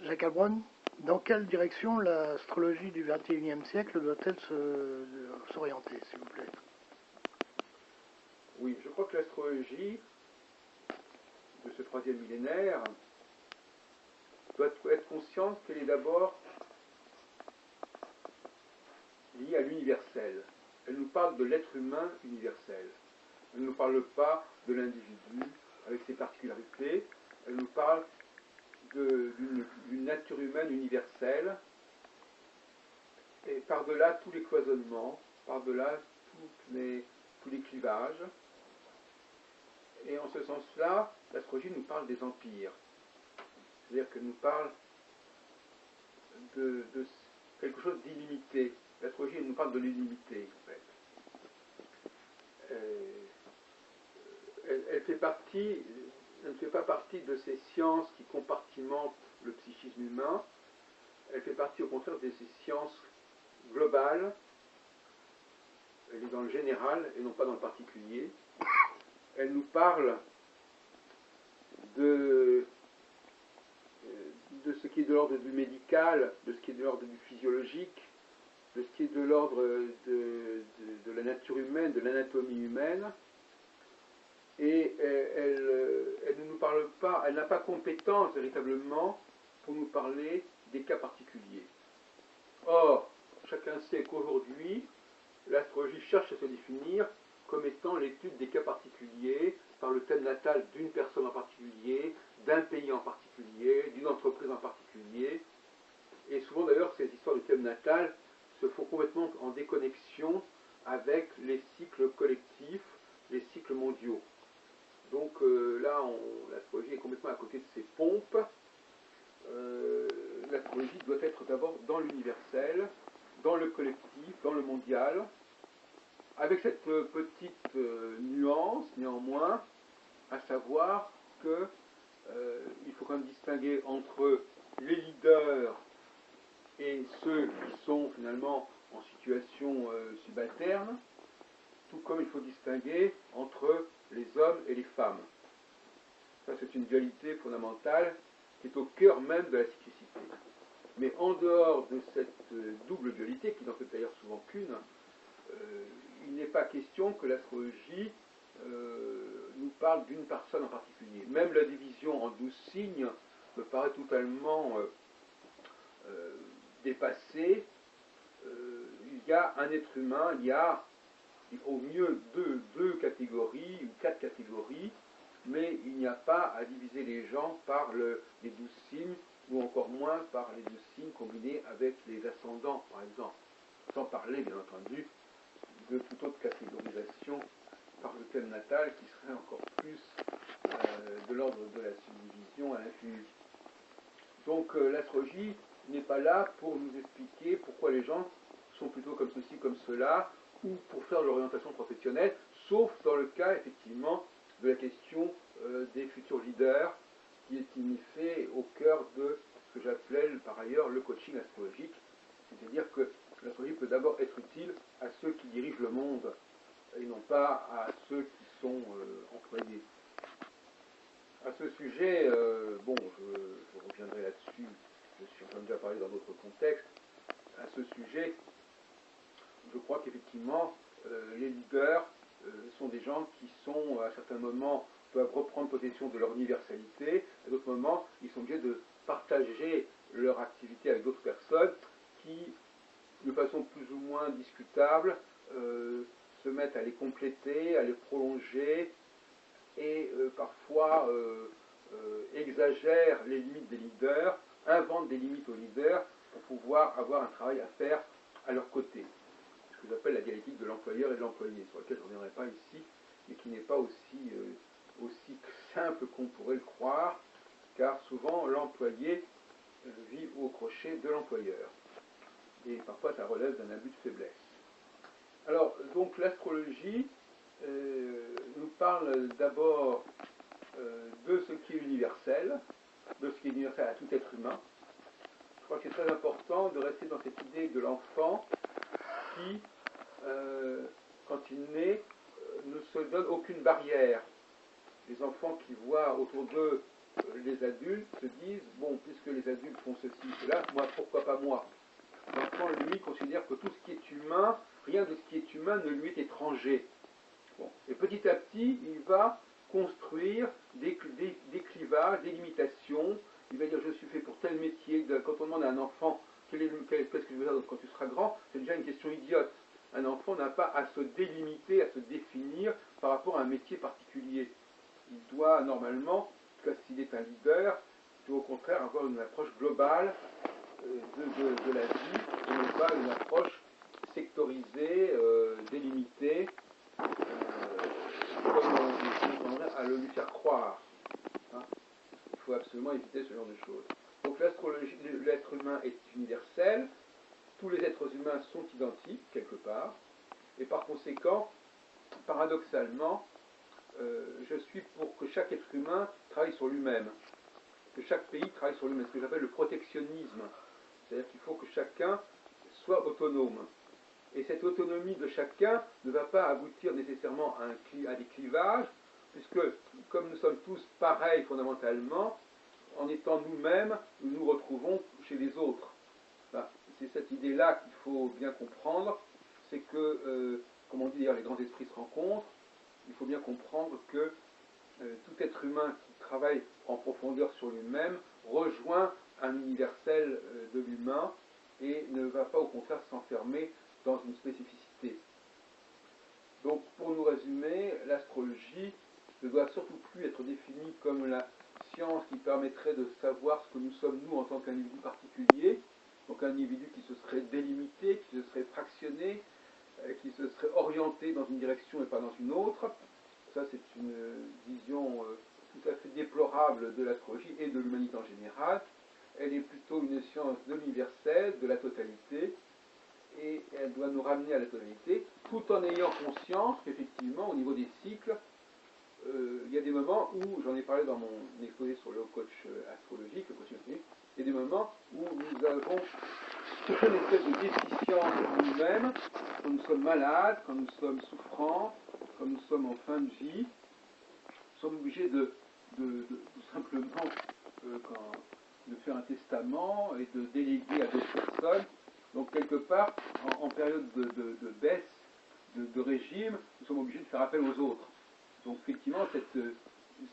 Jacques Abrone, dans quelle direction l'astrologie du XXIe siècle doit-elle s'orienter, s'il vous plaît? Oui, je crois que l'astrologie de ce troisième millénaire doit être consciente qu'elle est d'abord liée à l'universel. Elle nous parle de l'être humain universel. Elle ne nous parle pas de l'individu avec ses particularités. Elle nous parle d'une nature humaine universelle, et par-delà tous les cloisonnements, par-delà tous les clivages. Et en ce sens-là, l'astrologie nous parle des empires. C'est-à-dire qu'elle nous parle de quelque chose d'illimité. L'astrologie nous parle de l'illimité, en fait. Elle fait partie, elle ne fait pas partie de ces sciences qui compartimentent le psychisme humain. Elle fait partie, au contraire, de ces sciences globales. Elle est dans le général et non pas dans le particulier. Elle nous parle de ce qui est de l'ordre du médical, de ce qui est de l'ordre du physiologique, de ce qui est de l'ordre de la nature humaine, de l'anatomie humaine. Et elle ne nous parle pas, elle n'a pas compétence véritablement pour nous parler des cas particuliers. Or, chacun sait qu'aujourd'hui, l'astrologie cherche à se définir comme étant l'étude des cas particuliers par le thème natal d'une personne en particulier, d'un pays en particulier, d'une entreprise en particulier. Et souvent d'ailleurs, ces histoires de thème natal se font complètement en déconnexion avec les cycles collectifs, les cycles mondiaux. Donc là, l'astrologie est complètement à côté de ses pompes. L'astrologie doit être d'abord dans l'universel, dans le collectif, dans le mondial, avec cette petite nuance néanmoins, à savoir que il faut quand même distinguer entre les leaders et ceux qui sont finalement en situation subalterne, tout comme il faut distinguer entre les hommes et les femmes. Ça, c'est une dualité fondamentale qui est au cœur même de la cyclicité. Mais en dehors de cette double dualité, qui n'en fait d'ailleurs souvent qu'une, il n'est pas question que l'astrologie nous parle d'une personne en particulier. Même la division en 12 signes me paraît totalement dépassée. Il y a un être humain, il y a au mieux deux catégories ou 4 catégories, mais il n'y a pas à diviser les gens par les 12 signes, ou encore moins par les 12 signes combinés avec les ascendants, par exemple. Sans parler, bien entendu, de toute autre catégorisation par le thème natal qui serait encore plus de l'ordre de la subdivision à l'infini. Donc l'astrologie n'est pas là pour nous expliquer pourquoi les gens sont plutôt comme ceci, comme cela, ou pour faire de l'orientation professionnelle, sauf dans le cas effectivement de la question des futurs leaders, qui est in effet au cœur de ce que j'appelais par ailleurs le coaching astrologique, c'est-à-dire que l'astrologie peut d'abord être utile à ceux qui dirigent le monde, et non pas à ceux qui sont employés. À ce sujet, je reviendrai là-dessus, je suis en train de déjà parler dans d'autres contextes. À ce sujet, je crois qu'effectivement, les leaders sont des gens qui sont, à certains moments, doivent reprendre possession de leur universalité, à d'autres moments, ils sont obligés de partager leur activité avec d'autres personnes qui, de façon plus ou moins discutable, se mettent à les compléter, à les prolonger, et parfois exagèrent les limites des leaders, inventent des limites aux leaders pour pouvoir avoir un travail à faire à leur côté. Ce que j'appelle la dialectique de l'employeur et de l'employé, sur laquelle je ne reviendrai pas ici, mais qui n'est pas aussi simple qu'on pourrait le croire, car souvent l'employé vit au crochet de l'employeur. Et parfois ça relève d'un abus de faiblesse. Alors, donc l'astrologie nous parle d'abord de ce qui est universel, de ce qui est universel à tout être humain. Je crois que c'est très important de rester dans cette idée de l'enfant qui, quand il naît, ne se donne aucune barrière. Les enfants qui voient autour d'eux les adultes se disent, bon, puisque les adultes font ceci, cela, moi, pourquoi pas moi? L'enfant, lui, considère que tout ce qui est humain, rien de ce qui est humain ne lui est étranger. Bon. Et petit à petit, il va construire des clivages, des limitations. Il va dire, je suis fait pour tel métier. Quand on demande à un enfant, qu'est-ce que je veux dire quand tu seras grand, c'est déjà une question idiote. Un enfant n'a pas à se délimiter, à se définir par rapport à un métier particulier. Il doit normalement, en tout cas s'il est un leader, il doit au contraire avoir une approche globale de la vie, et non pas une approche sectorisée, délimitée, comme on tendrait à le lui faire croire. Hein. Il faut absolument éviter ce genre de choses. Donc l'astrologie, l'être humain est universel, tous les êtres humains sont identiques quelque part, et par conséquent, paradoxalement, je suis pour que chaque être humain travaille sur lui-même, que chaque pays travaille sur lui-même, ce que j'appelle le protectionnisme. C'est-à-dire qu'il faut que chacun soit autonome. Et cette autonomie de chacun ne va pas aboutir nécessairement à des clivages, puisque comme nous sommes tous pareils fondamentalement, en étant nous-mêmes, nous nous retrouvons chez les autres. Enfin, c'est cette idée-là qu'il faut bien comprendre, c'est que, comme on dit d'ailleurs, les grands esprits se rencontrent, il faut bien comprendre que tout être humain qui travaille en profondeur sur lui-même rejoint un universel de l'humain et ne va pas au contraire s'enfermer dans une spécificité. Donc pour nous résumer, l'astrologie ne doit surtout plus être définie comme la science qui permettrait de savoir ce que nous sommes nous en tant qu'individu particulier, donc un individu qui se serait délimité, qui se serait fractionné, qui se serait orienté dans une direction et pas dans une autre. Ça, c'est une vision tout à fait déplorable de l'astrologie et de l'humanité en général. Elle est plutôt une science de l'universel, de la totalité, et elle doit nous ramener à la totalité, tout en ayant conscience qu'effectivement, au niveau des cycles, il y a des moments où, j'en ai parlé dans mon exposé sur le coach astrologique, le coaching astrologique, il y a des moments où nous avons une espèce de déficience en nous-mêmes, quand nous sommes malades, quand nous sommes souffrants, quand nous sommes en fin de vie, nous sommes obligés de tout simplement de faire un testament et de déléguer à d'autres personnes. Donc quelque part, en période de baisse, de régime, nous sommes obligés de faire appel aux autres. Donc effectivement,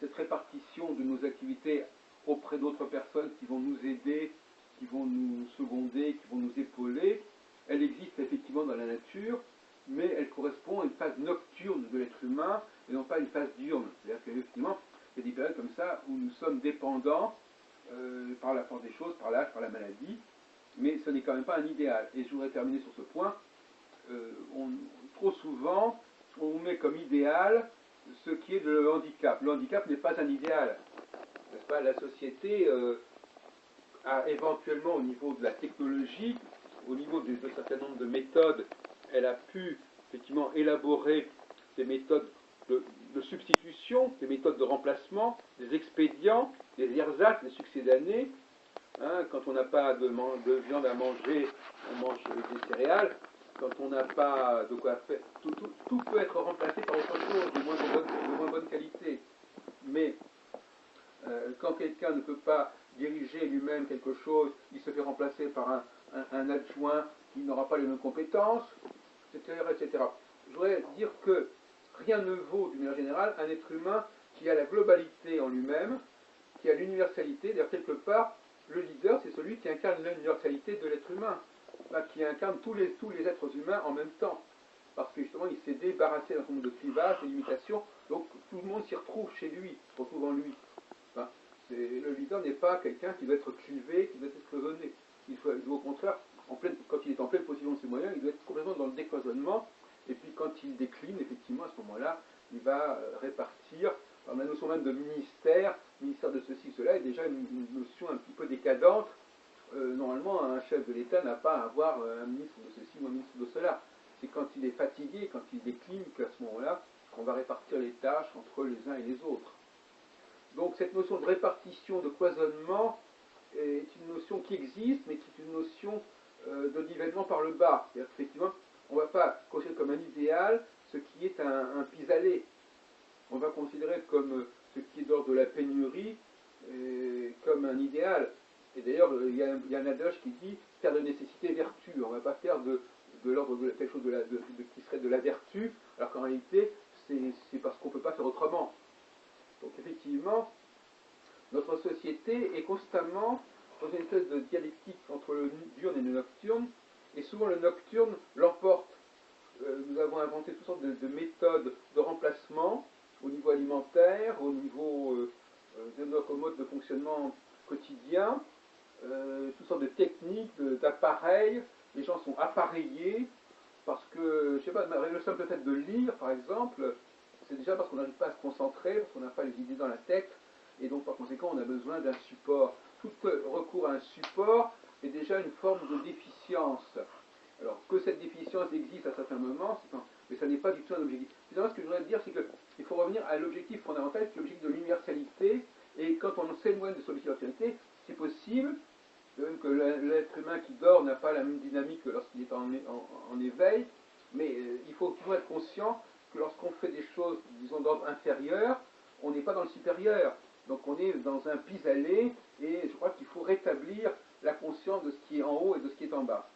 cette répartition de nos activités auprès d'autres personnes qui vont nous aider, qui vont nous seconder, qui vont nous épauler, elle existe effectivement dans la nature, mais elle correspond à une phase nocturne de l'être humain et non pas à une phase diurne. C'est-à-dire qu'effectivement, il y a des périodes comme ça où nous sommes dépendants par la force des choses, par l'âge, par la maladie, mais ce n'est quand même pas un idéal. Et je voudrais terminer sur ce point. Trop souvent, on met comme idéal ce qui est le handicap. Le handicap n'est pas un idéal. N'est-ce pas? La société a éventuellement, au niveau de la technologie, au niveau d'un certain nombre de méthodes, elle a pu effectivement élaborer des méthodes de substitution, des méthodes de remplacement, des expédients, des ersatz, des succédanés. Hein, quand on n'a pas de viande à manger, on mange des céréales. Quand on n'a pas de quoi faire, tout peut être remplacé par autre chose de moins bonne qualité. Mais quand quelqu'un ne peut pas diriger lui-même quelque chose, il se fait remplacer par un adjoint qui n'aura pas les mêmes compétences, etc., etc. Je voudrais dire que rien ne vaut, d'une manière générale, un être humain qui a la globalité en lui-même, qui a l'universalité. D'ailleurs, quelque part, le leader, c'est celui qui incarne l'universalité de l'être humain, qui incarne tous les êtres humains en même temps. Parce que justement, il s'est débarrassé d'un certain nombre de clivages, de limitations, donc tout le monde s'y retrouve chez lui, se retrouve en lui. Enfin, le leader n'est pas quelqu'un qui doit être clivé, qui doit être cloisonné. Il doit au contraire, quand il est en pleine possession de ses moyens, il doit être complètement dans le décloisonnement, et puis quand il décline, effectivement, à ce moment-là, il va répartir. Alors, la notion même de ministère de ceci, cela, est déjà une notion un petit peu décadente. Normalement, un chef de l'État n'a pas à avoir un ministre de ceci ou un ministre de cela. C'est quand il est fatigué, quand il décline, qu'à ce moment-là, qu'on va répartir les tâches entre les uns et les autres. Donc cette notion de répartition, de cloisonnement, est une notion qui existe, mais qui est une notion de nivellement par le bas. C'est-à-dire qu'effectivement, on ne va pas considérer comme un idéal ce qui est un pis-aller. On va considérer comme ce qui est d'ordre de la pénurie comme un idéal. Et d'ailleurs, il y a un adage qui dit faire de nécessité vertu. On ne va pas faire de l'ordre de quelque chose qui serait de la vertu, alors qu'en réalité, c'est parce qu'on ne peut pas faire autrement. Donc effectivement, notre société est constamment dans une espèce de dialectique entre le diurne et le nocturne, et souvent le nocturne l'emporte. Nous avons inventé toutes sortes de méthodes de remplacement au niveau alimentaire, au niveau de notre mode de fonctionnement quotidien, toutes sortes de techniques, d'appareils. Les gens sont appareillés parce que, je sais pas, le simple fait de lire, par exemple, c'est déjà parce qu'on n'arrive pas à se concentrer, parce qu'on n'a pas les idées dans la tête, et donc par conséquent on a besoin d'un support. Tout recours à un support est déjà une forme de déficience. Alors que cette déficience existe à certains moments, mais ça n'est pas du tout un objectif. Finalement, ce que je voudrais dire, c'est qu'il faut revenir à l'objectif fondamental, qui est l'objectif de l'universalité, et quand on s'éloigne de son objectif d'universalité, c'est possible que l'être humain qui dort n'a pas la même dynamique que lorsqu'il est en éveil, mais il faut toujours être conscient que lorsqu'on fait des choses, disons, d'ordre inférieur, on n'est pas dans le supérieur. Donc on est dans un pis-aller, et je crois qu'il faut rétablir la conscience de ce qui est en haut et de ce qui est en bas.